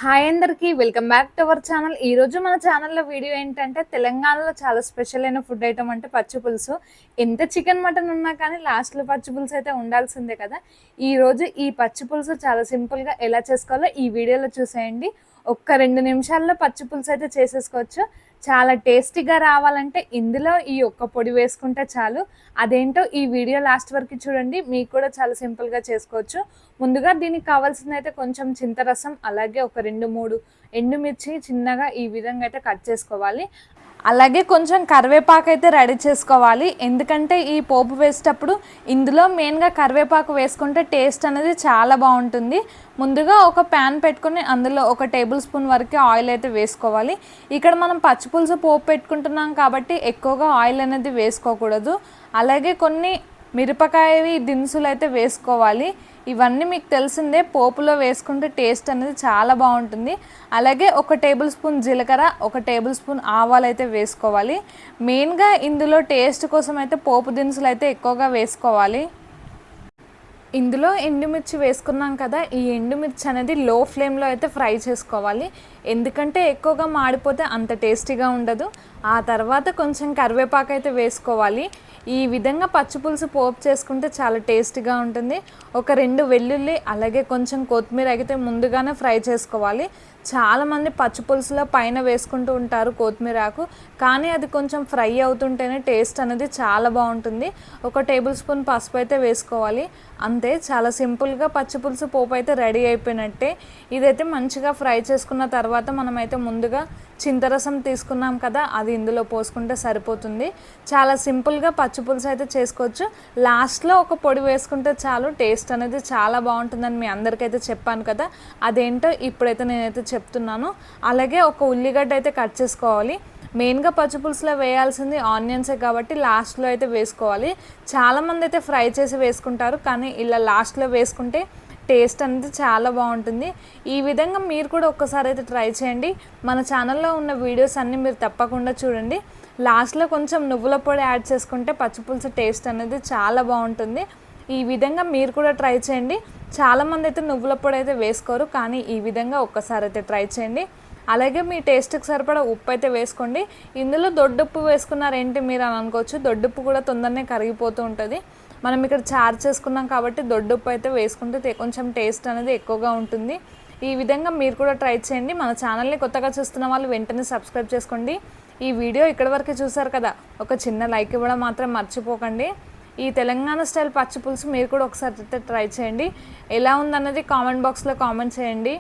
Hi అందరికి welcome back to our channel. ఈ రోజు మన ఛానల్లో వీడియో ఏంటంటే తెలంగాణలో చాలా స్పెషల్ అయిన ఫుడ్ ఐటమ్ అంటే పచ్చి పులుసు. ఎంత చికెన్ మటన్ ఉన్నా కానీ లాస్ట్లో పచ్చి పులుసు అయితే ఉండాల్సిందే కదా. ఈ రోజు ఈ పచ్చి పులుసు చాలా సింపుల్గా ఎలా చేసుకోవాలో ఈ వీడియోలో చూసేయండి. ఒక్క 2 నిమిషాల్లో పచ్చి పులుసు అయితే చేసేసుకోవచ్చు. చాలా టేస్టీగా రావాలంటే ఇందులో ఈ ఒక్క పొడి వేసుకుంటే చాలు. అదేంటో ఈ వీడియో లాస్ట్ వరకు చూడండి, మీకు కూడా చాలా సింపుల్గా చేసుకోవచ్చు. ముందుగా దీనికి కావాల్సింది అయితే కొంచెం చింతరసం, అలాగే ఒక 2-3 ఎండుమిర్చి చిన్నగా ఈ విధంగా అయితే కట్ చేసుకోవాలి. అలాగే కొంచెం కరివేపాకు అయితే రెడీ చేసుకోవాలి. ఎందుకంటే ఈ పోపు వేసేటప్పుడు ఇందులో మెయిన్గా కరివేపాకు వేసుకుంటే టేస్ట్ అనేది చాలా బాగుంటుంది. ముందుగా ఒక ప్యాన్ పెట్టుకొని అందులో ఒక టేబుల్ స్పూన్ వరకు ఆయిల్ అయితే వేసుకోవాలి. ఇక్కడ మనం పచ్చిపులుసు పోపు పెట్టుకుంటున్నాం కాబట్టి ఎక్కువగా ఆయిల్ అనేది వేసుకోకూడదు. అలాగే కొన్ని మిరపకాయవి దినుసులు అయితే వేసుకోవాలి. ఇవన్నీ మీకు తెలిసిందే, పోపులో వేసుకుంటే టేస్ట్ అనేది చాలా బాగుంటుంది. అలాగే ఒక టేబుల్ స్పూన్ జీలకర్ర, ఒక టేబుల్ స్పూన్ ఆవాలు అయితే వేసుకోవాలి. మెయిన్గా ఇందులో టేస్ట్ కోసం అయితే పోపు దినుసులు అయితే ఎక్కువగా వేసుకోవాలి. ఇందులో ఎండుమిర్చి వేసుకున్నాం కదా, ఈ ఎండుమిర్చి అనేది లో ఫ్లేమ్లో అయితే ఫ్రై చేసుకోవాలి. ఎందుకంటే ఎక్కువగా మాడిపోతే అంత టేస్టీగా ఉండదు. ఆ తర్వాత కొంచెం కరివేపాకు అయితే వేసుకోవాలి. ఈ విధంగా పచ్చిపులుసు పోపు చేసుకుంటే చాలా టేస్టీగా ఉంటుంది. ఒక 2 వెల్లుల్లి అలాగే కొంచెం కొత్తిమీర అయితే ముందుగానే ఫ్రై చేసుకోవాలి. చాలామంది పచ్చిపులుసులో పైన వేసుకుంటూ ఉంటారు కొత్తిమీర ఆకు, కానీ అది కొంచెం ఫ్రై అవుతుంటేనే టేస్ట్ అనేది చాలా బాగుంటుంది. ఒక టేబుల్ స్పూన్ పసుపు అయితే వేసుకోవాలి. అంతే, చాలా సింపుల్గా పచ్చిపులుసు పోపు అయితే రెడీ అయిపోయినట్టే. ఇదైతే మంచిగా ఫ్రై చేసుకున్న తర్వాత మనమైతే ముందుగా చింతరసం తీసుకున్నాం కదా, అది ఇందులో పోసుకుంటే సరిపోతుంది. చాలా సింపుల్గా పచ్చిపులుసు అయితే చేసుకోవచ్చు. లాస్ట్లో ఒక పొడి వేసుకుంటే చాలు, టేస్ట్ అనేది చాలా బాగుంటుందని మీ అందరికైతే చెప్పాను కదా, అదేంటో ఇప్పుడైతే నేనైతే చెప్తున్నాను. అలాగే ఒక ఉల్లిగడ్డ అయితే కట్ చేసుకోవాలి. మెయిన్గా పచ్చిపులుసులో వేయాల్సింది ఆనియన్సే కాబట్టి లాస్ట్లో అయితే వేసుకోవాలి. చాలామంది అయితే ఫ్రై చేసి వేసుకుంటారు, కానీ ఇలా లాస్ట్లో వేసుకుంటే టేస్ట్ అనేది చాలా బాగుంటుంది. ఈ విధంగా మీరు కూడా ఒక్కసారి అయితే ట్రై చేయండి. మన ఛానల్లో ఉన్న వీడియోస్ అన్నీ మీరు తప్పకుండా చూడండి. లాస్ట్లో కొంచెం నువ్వుల పొడి యాడ్ చేసుకుంటే పచ్చిపులుసు టేస్ట్ అనేది చాలా బాగుంటుంది. ఈ విధంగా మీరు కూడా ట్రై చేయండి. చాలామంది అయితే నువ్వుల పొడి అయితే వేసుకోరు, కానీ ఈ విధంగా ఒక్కసారి అయితే ట్రై చేయండి. అలాగే మీ టేస్ట్కి సరిపడా ఉప్పు అయితే వేసుకోండి. ఇందులో దొడ్డుప్పు వేసుకున్నారేంటి మీరు అని అనుకోవచ్చు, దొడ్డుప్పు కూడా తొందరనే కరిగిపోతూ ఉంటుంది. మనం ఇక్కడ చారు చేసుకున్నాం కాబట్టి దొడ్డుప్పు అయితే వేసుకుంటే కొంచెం టేస్ట్ అనేది ఎక్కువగా ఉంటుంది. ఈ విధంగా మీరు కూడా ట్రై చేయండి. మన ఛానల్ని కొత్తగా చూస్తున్న వాళ్ళు వెంటనే సబ్స్క్రైబ్ చేసుకోండి. ఈ వీడియో ఇక్కడి వరకు చూసారు కదా, ఒక చిన్న లైక్ ఇవ్వడం మాత్రం మర్చిపోకండి. ఈ తెలంగాణ స్టైల్ పచ్చి పులుసు మీరు కూడా ఒకసారి అయితే ట్రై చేయండి. ఎలా ఉందన్నది కామెంట్ బాక్స్లో కామెంట్ చేయండి.